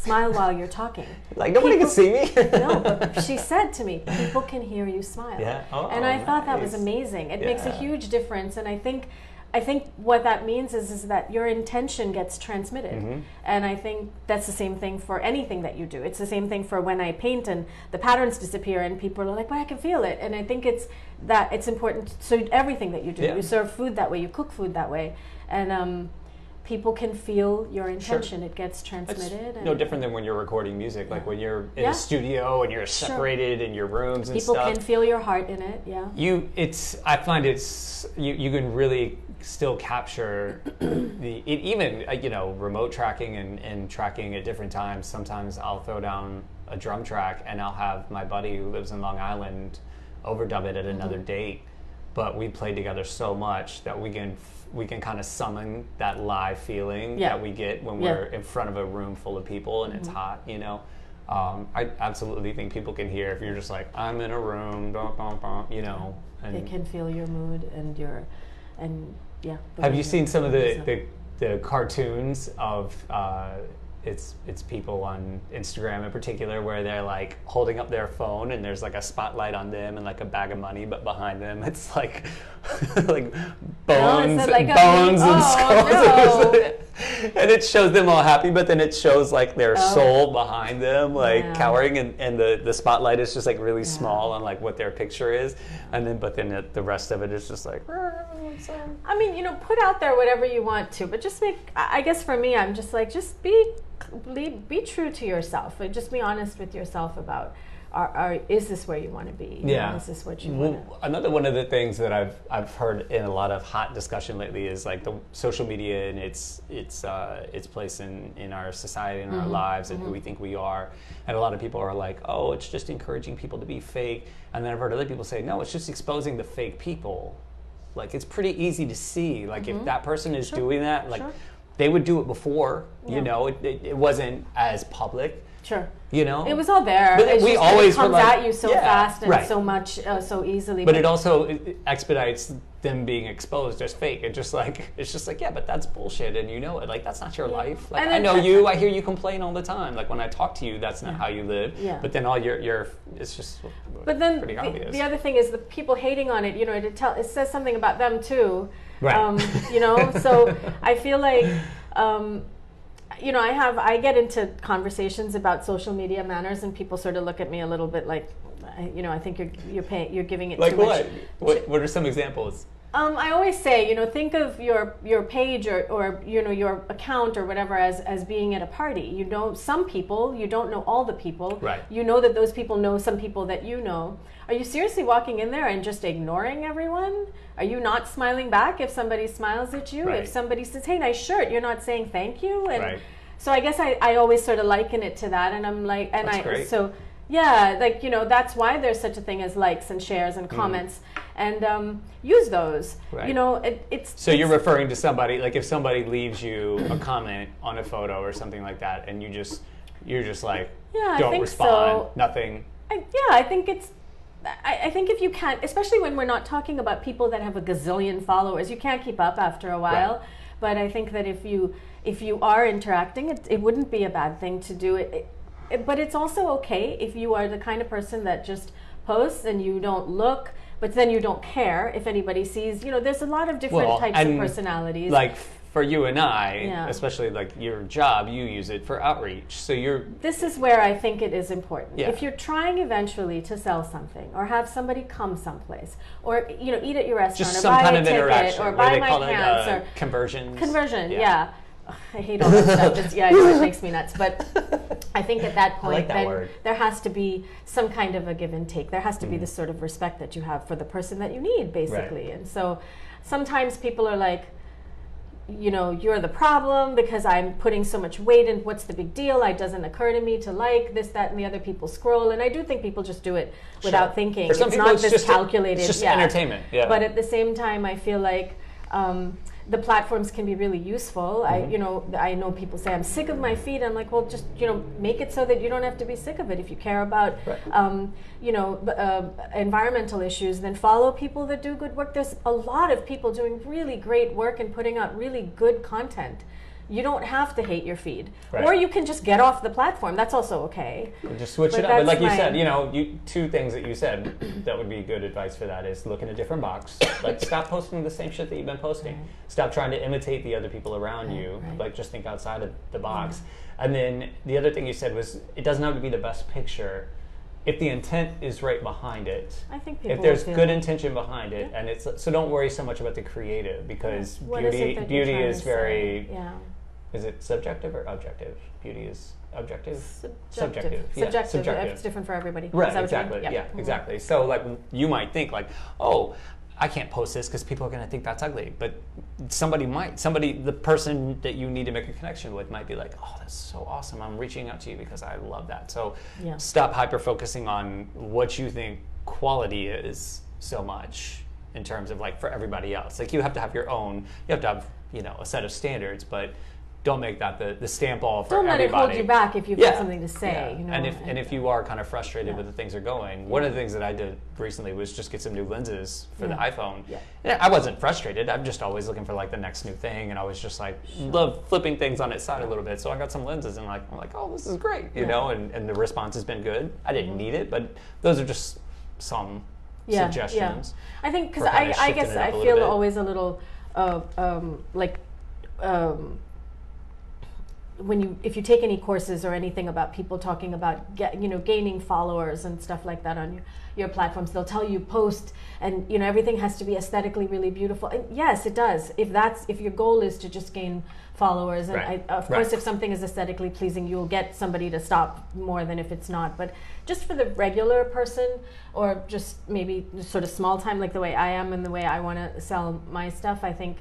smile while you're talking. Like, nobody can see me. No, but she said to me, people can hear you smile. Yeah. Oh, and I thought that was nice. amazing. It makes a huge difference. And I think what that means is that your intention gets transmitted. And I think that's the same thing for anything that you do. It's the same thing for when I paint and the patterns disappear and people are like, but I can feel it. And I think it's important. So everything that you do, you serve food that way, you cook food that way. And people can feel your intention. It gets transmitted. It's no different than when you're recording music. Like when you're in a studio and you're separated in your rooms and people stuff. People can feel your heart in it. I find you can really still capture even remote tracking and tracking at different times. Sometimes I'll throw down a drum track and I'll have my buddy who lives in Long Island overdub it at another date. But we played together so much that we can kind of summon that live feeling that we get when we're in front of a room full of people and it's hot, I absolutely think people can hear if you're just like, I'm in a room, and they can feel your mood have you seen some of the cartoons of it's people on Instagram in particular where they're like holding up their phone and there's like a spotlight on them and like a bag of money, but behind them it's like like bones and skulls. No. And it shows them all happy, but then it shows like their soul behind them like cowering, and the spotlight is just like really small on like what their picture is, and then the rest of it is just like I mean, put out there whatever you want to, but just I guess for me, I'm just like, just be true to yourself and just be honest with yourself about is this where you want to be? Is this what you want to? Another one of the things that I've heard in a lot of hot discussion lately is like the social media and its place in our society and our lives and who we think we are. And a lot of people are like, oh, it's just encouraging people to be fake. And then I've heard other people say, no, it's just exposing the fake people. Like, it's pretty easy to see. Like, if that person is doing that, like, they would do it before. It wasn't as public. Sure. It was all there. But it's we just always it comes were like, at you so fast and so much, so easily. But it also expedites them being exposed as fake. It's just like, yeah, but that's bullshit, and it. Like, that's not your life. Like, I know you. I hear you complain all the time. Like, when I talk to you, that's not how you live. Yeah. But then all your it's just. But then pretty obvious. The other thing is the people hating on it. It says something about them too. Right. So I feel like. I get into conversations about social media manners, and people sort of look at me a little bit like, I think you're giving it like too what? much. What are some examples? I always say, think of your page or your account or whatever as being at a party. You know some people, you don't know all the people. Right. You know that those people know some people that you know. Are you seriously walking in there and just ignoring everyone? Are you not smiling back if somebody smiles at you? Right. If somebody says, hey, nice shirt, you're not saying thank you? And right. So I guess I always sort of liken it to that, and I'm like, and That's great. So yeah, like, that's why there's such a thing as likes and shares and comments, and use those. Right. It's you're referring to somebody, like if somebody leaves you a comment on a photo or something like that, and you're just like, don't respond, nothing. I think if you can't, especially when we're not talking about people that have a gazillion followers, you can't keep up after a while. Right. But I think that if you are interacting, it wouldn't be a bad thing to do it. But it's also okay if you are the kind of person that just posts and you don't look, but then you don't care if anybody sees. There's a lot of different types of personalities. Like for you and I, especially like your job, you use it for outreach. So This is where I think it is important. Yeah. If you're trying eventually to sell something, or have somebody come someplace, or eat at your restaurant, just or buy kind a of ticket, or buy my pants, or conversion. Yeah. I hate all that stuff. It makes me nuts. But I think at that point, there has to be some kind of a give and take. There has to be this sort of respect that you have for the person that you need, basically. Right. And so sometimes people are like, you're the problem because I'm putting so much weight in. What's the big deal? It doesn't occur to me to like this, that, and the other people scroll. And I do think people just do it without thinking. For some it's people, not this calculated. It's just entertainment. Yeah. But at the same time, I feel like the platforms can be really useful. I know people say, I'm sick of my feed. I'm like, well, just, make it so that you don't have to be sick of it. If you care about, environmental issues, then follow people that do good work. There's a lot of people doing really great work and putting out really good content. You don't have to hate your feed. Right. Or you can just get off the platform. That's also okay. Or just switch it up. But like you said, two things that you said that would be good advice for that is look in a different box. Like stop posting the same shit that you've been posting. Right. Stop trying to imitate the other people around you. Right. Like just think outside of the box. And then the other thing you said was it doesn't have to be the best picture. If the intent is right behind it, I think people if there's good intention behind it, and it's so don't worry so much about the creative because beauty is very. Is it subjective or objective? Beauty is objective. Subjective. Yeah, subjective. It's different for everybody. Right. Exactly. Yeah. Exactly. So like you might think like, oh, I can't post this because people are going to think that's ugly. But the person that you need to make a connection with might be like, oh, that's so awesome. I'm reaching out to you because I love that. So stop hyper-focusing on what you think quality is so much in terms of like for everybody else. Like you have to have your own, you have to have, a set of standards, but don't make that the stamp all for everybody. Don't let it hold you back if you've got something to say. Yeah. And if you are kind of frustrated with the things that are going, one of the things that I did recently was just get some new lenses for the iPhone. Yeah. And I wasn't frustrated. I'm just always looking for like the next new thing, and I was just like love flipping things on its side a little bit. So I got some lenses, and I'm like, oh, this is great, you know. And the response has been good. I didn't need it, but those are just some suggestions. Yeah. I think because I guess I feel always a little if you take any courses or anything about people talking about gaining followers and stuff like that on your platforms, they'll tell you post and everything has to be aesthetically really beautiful. And yes, it does. If your goal is to just gain followers, and of course if something is aesthetically pleasing, you'll get somebody to stop more than if it's not. But just for the regular person, or just maybe sort of small time, like the way I am and the way I want to sell my stuff, I think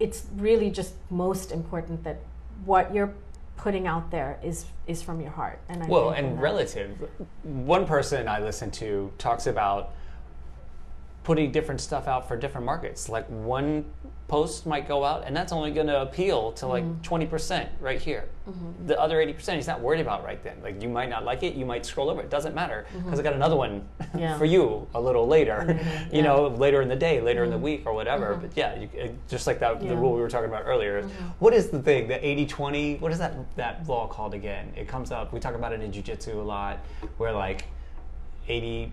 it's really just most important that what you're putting out there is from your heart. And relative. One person I listen to talks about putting different stuff out for different markets. Like one post might go out and that's only going to appeal to like 20% right here. The other 80% he's not worried about right then. Like you might not like it, you might scroll over it. Doesn't matter because I got another one for you a little later, later in the day, later in the week or whatever. But just like that, the rule we were talking about earlier. What is the thing, the 80-20, what is that law called again? It comes up, we talk about it in jiu-jitsu a lot, where like 80%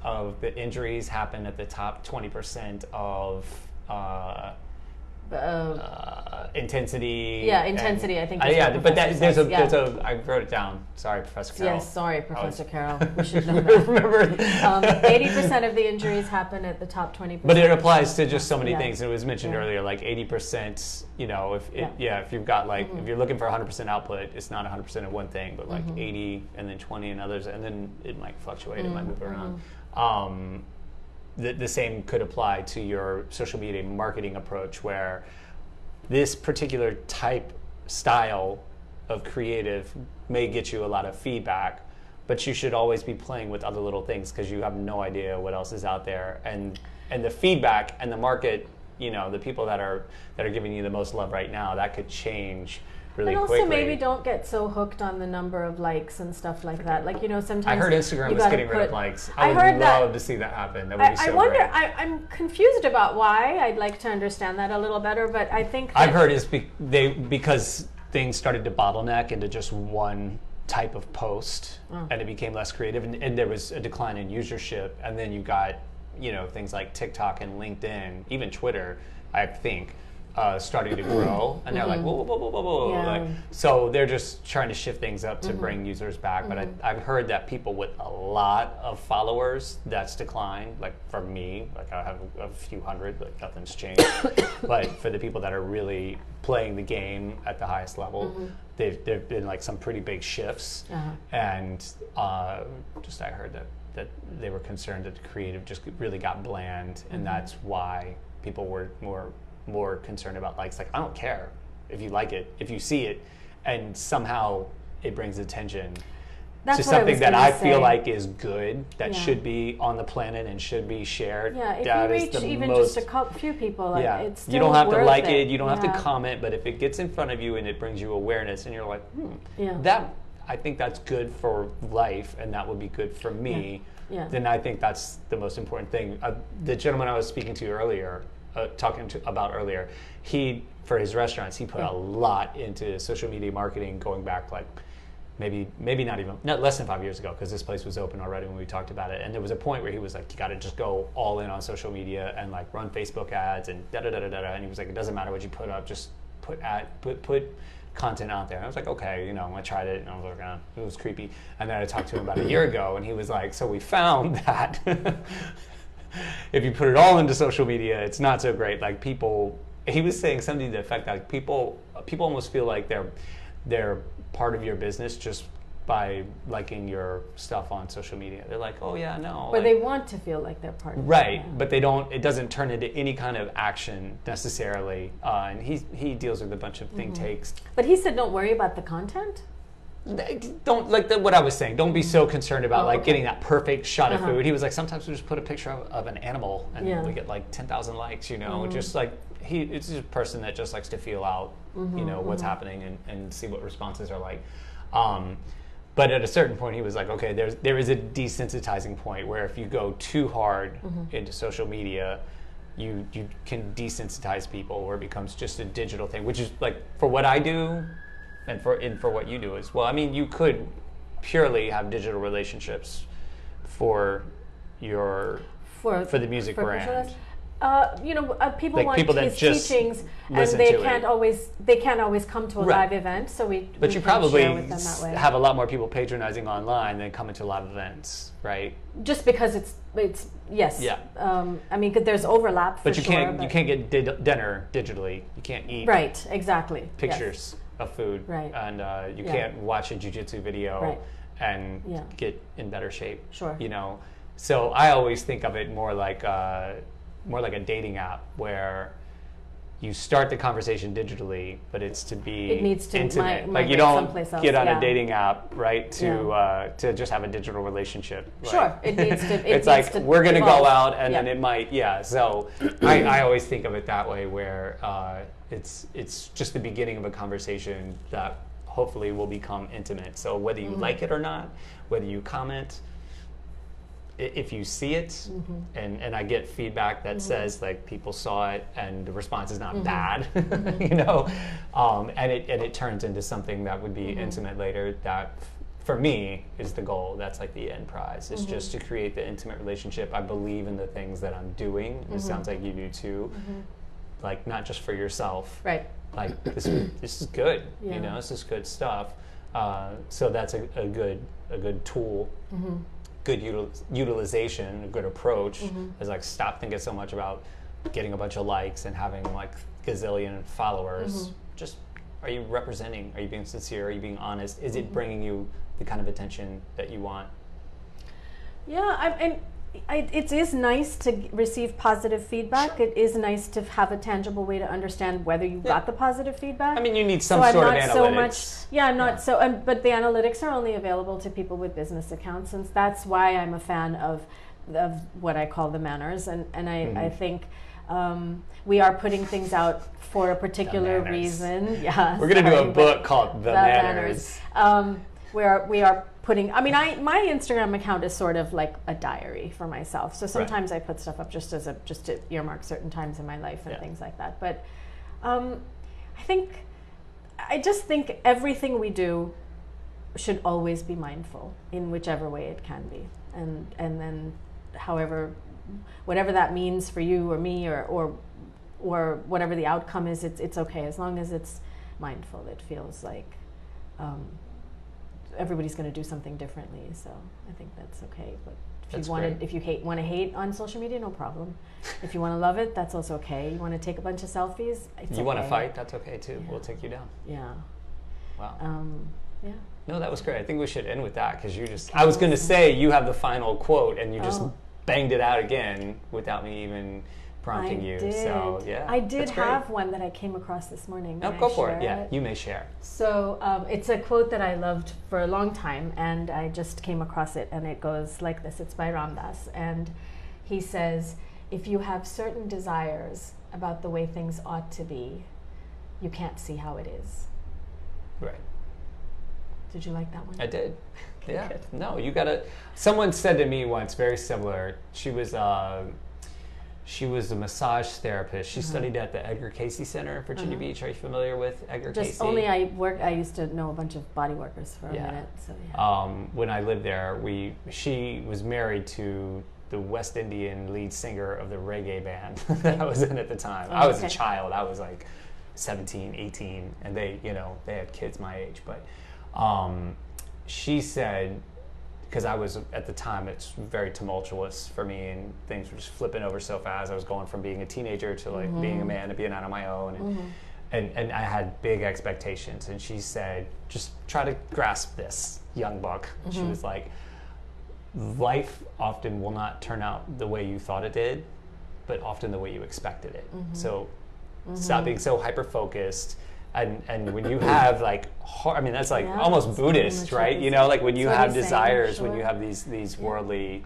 of the injuries happen at the top 20% of intensity. Yeah, intensity. I think. But there's a. I wrote it down. Sorry, Professor Carroll. Yes, sorry, Professor Carroll. We should know that. Remember, 80% of the injuries happen at the top 20%. But it applies to just so many things. It was mentioned earlier, like 80%. If you've got like if you're looking for 100% output, it's not 100% of one thing, but like 80 and then 20 and others, and then it might fluctuate. It might move around. The same could apply to your social media marketing approach, where this particular style of creative may get you a lot of feedback, but you should always be playing with other little things because you have no idea what else is out there. And the feedback and the market, the people that are giving you the most love right now, that could change really quickly. And also maybe don't get so hooked on the number of likes and stuff like that. Like, sometimes I heard Instagram was getting rid of likes. I would love to see that happen. That would be so great. I'm confused about why. I'd like to understand that a little better, but I think I've heard is because things started to bottleneck into just one type of post and it became less creative and there was a decline in usership, and then you got things like TikTok and LinkedIn, even Twitter, I think, starting to grow, and they're like, whoa. Yeah. Like, so they're just trying to shift things up to bring users back. But I've heard that people with a lot of followers, that's declined. Like for me, like I have a few hundred, like nothing's changed. But for the people that are really playing the game at the highest level, there've been like some pretty big shifts. And I heard that they were concerned that the creative just really got bland, and that's why people were more concerned about likes. Like, I don't care if you like it, if you see it, and somehow it brings attention to something that I feel like is good, that should be on the planet and should be shared. Yeah, if you reach even just a few people, it's still you don't have to like it, you don't have to comment, but if it gets in front of you and it brings you awareness and you're like, I think that's good for life and that would be good for me, then I think that's the most important thing. The gentleman I was speaking to earlier, about earlier, for his restaurants, he put a lot into social media marketing going back like maybe not less than 5 years ago, because this place was open already when we talked about it. And there was a point where he was like, you got to just go all in on social media and like run Facebook ads and da da da da da. And he was like, it doesn't matter what you put up, just put content out there. And I was like, okay, I tried it, and I was like, it was creepy. And then I talked to him about a year ago, and he was like, so we found that if you put it all into social media, it's not so great. Like he was saying something to the effect that like people almost feel like they're part of your business just by liking your stuff on social media. They're like, oh yeah, no. But they want to feel like they're part of it. Right, but it doesn't turn into any kind of action necessarily. And he deals with a bunch of think takes. But he said don't worry about the content? Don't, like what I was saying, don't be so concerned about getting that perfect shot of food. He was like, sometimes we just put a picture of an animal and we get like 10,000 likes, just like it's just a person that just likes to feel out, what's happening and see what responses are like. But at a certain point, he was like, okay, there is a desensitizing point where if you go too hard into social media, you can desensitize people, where it becomes just a digital thing, which is like for what I do and for what you do as well. I mean, you could purely have digital relationships for the music brand. People want his teachings, and they can't always come to a live event. So But you probably have a lot more people patronizing online than coming to live events, right? Just because it's yes. Yeah. I mean, 'cause there's overlap. But you can't get dinner digitally. You can't eat. Right. Exactly. Pictures of food. Right. And you can't watch a jiu-jitsu video and get in better shape. Sure. So I always think of it more like a dating app, where you start the conversation digitally, but it's to be intimate. Like you don't get on a dating app, right, to just have a digital relationship. Sure, it needs to. It's like we're going to go out, and then it might. Yeah. So I always think of it that way, where it's just the beginning of a conversation that hopefully will become intimate. So whether you like it or not, whether you comment, if you see it, and I get feedback that says like people saw it and the response is not bad, and it turns into something that would be intimate later, that for me is the goal. That's like the end prize. It's just to create the intimate relationship. I believe in the things that I'm doing. It sounds like you do too. Like not just for yourself. Right. Like this is good. This is good stuff. So that's a good tool. Good utilization, a good approach is like stop thinking so much about getting a bunch of likes and having like gazillion followers. Just, are you representing? Are you being sincere? Are you being honest? Is it bringing you the kind of attention that you want? Yeah, it is nice to receive positive feedback. Sure. It is nice to have a tangible way to understand whether you got the positive feedback. I mean, you need some sort of analytics. But the analytics are only available to people with business accounts, and that's why I'm a fan of what I call the manners, and I think we are putting things out for a particular reason. Yeah, we're going to do a book called The Manners. Where we are putting, my Instagram account is sort of like a diary for myself. So sometimes I put stuff up just to earmark certain times in my life and things like that. But I just think everything we do should always be mindful in whichever way it can be, and then whatever that means for you or me or whatever the outcome is, it's okay as long as it's mindful. It feels like. Everybody's going to do something differently, so I think that's okay. But if you want to hate on social media, no problem. If you want to love it, that's also okay. You want to take a bunch of selfies, it's okay. You want to fight, that's okay too. Yeah. We'll take you down. Yeah. Wow. No, that was great. I think we should end with that, because I was going to say you have the final quote, and you just banged it out again without me even prompting you. So I did have one that I came across this morning. Oh, go for it. Yeah, you may share. So it's a quote that I loved for a long time, and I just came across it, and it goes like this. It's by Ram Dass, and he says, if you have certain desires about the way things ought to be, you can't see how it is. Right. Did you like that one? I did. Yeah. Good. No, you gotta. Someone said to me once, very similar. She was She was a massage therapist. She studied at the Edgar Cayce Center in Virginia Beach. Are you familiar with Edgar Cayce? I used to know a bunch of body workers for a minute. So when I lived there, she was married to the West Indian lead singer of the reggae band that I was in at the time. I was a child. I was like 17, 18, and they had kids my age. But she said, because I was, at the time, it's very tumultuous for me, and things were just flipping over so fast. I was going from being a teenager to like being a man to being out on my own, and I had big expectations. And she said, just try to grasp this, young buck. And she was like, life often will not turn out the way you thought it did, but often the way you expected it. So stop being so hyper-focused. And when you have like, that's like almost Buddhist, right? Like when you have desires, when you have these worldly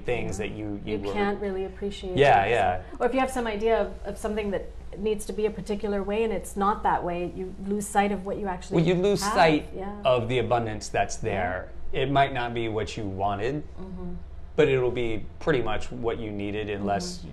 things that you can't really appreciate. Or if you have some idea of something that needs to be a particular way and it's not that way, you lose sight of what you actually. Well, you lose sight of the abundance that's there. It might not be what you wanted, but it'll be pretty much what you needed, unless,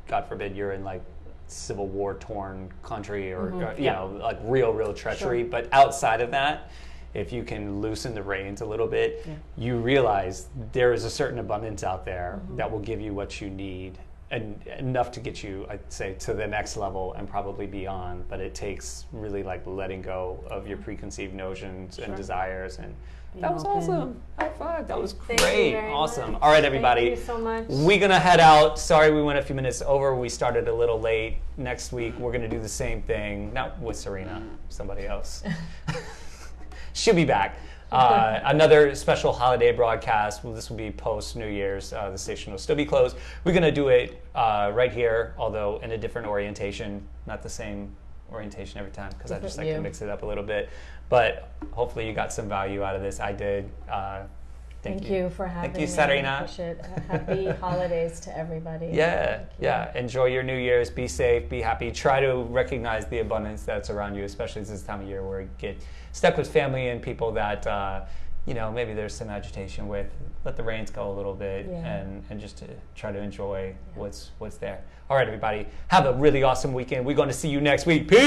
God forbid, you're in like Civil War torn country or like real treachery. But outside of that, if you can loosen the reins a little bit, you realize there is a certain abundance out there that will give you what you need, and enough to get you, I'd say, to the next level and probably beyond. But it takes really like letting go of your preconceived notions and desires. And that was awesome. High five. That was great. Awesome. All right, everybody. Thank you so much. We're going to head out. Sorry we went a few minutes over. We started a little late. Next week, we're going to do the same thing. Not with Sarina, somebody else. She'll be back. Another special holiday broadcast. Well, this will be post New Year's. The station will still be closed. We're going to do it right here, although in a different orientation. Not the same orientation every time, because I just like to mix it up a little bit. But hopefully you got some value out of this. I did. Thank you for having me. Thank you, Sarina. Happy holidays to everybody. Yeah. Enjoy your New Year's. Be safe. Be happy. Try to recognize the abundance that's around you, especially this time of year where you get stuck with family and people that maybe there's some agitation with. Let the reins go a little bit, and just to try to enjoy what's there. All right, everybody. Have a really awesome weekend. We're going to see you next week. Peace.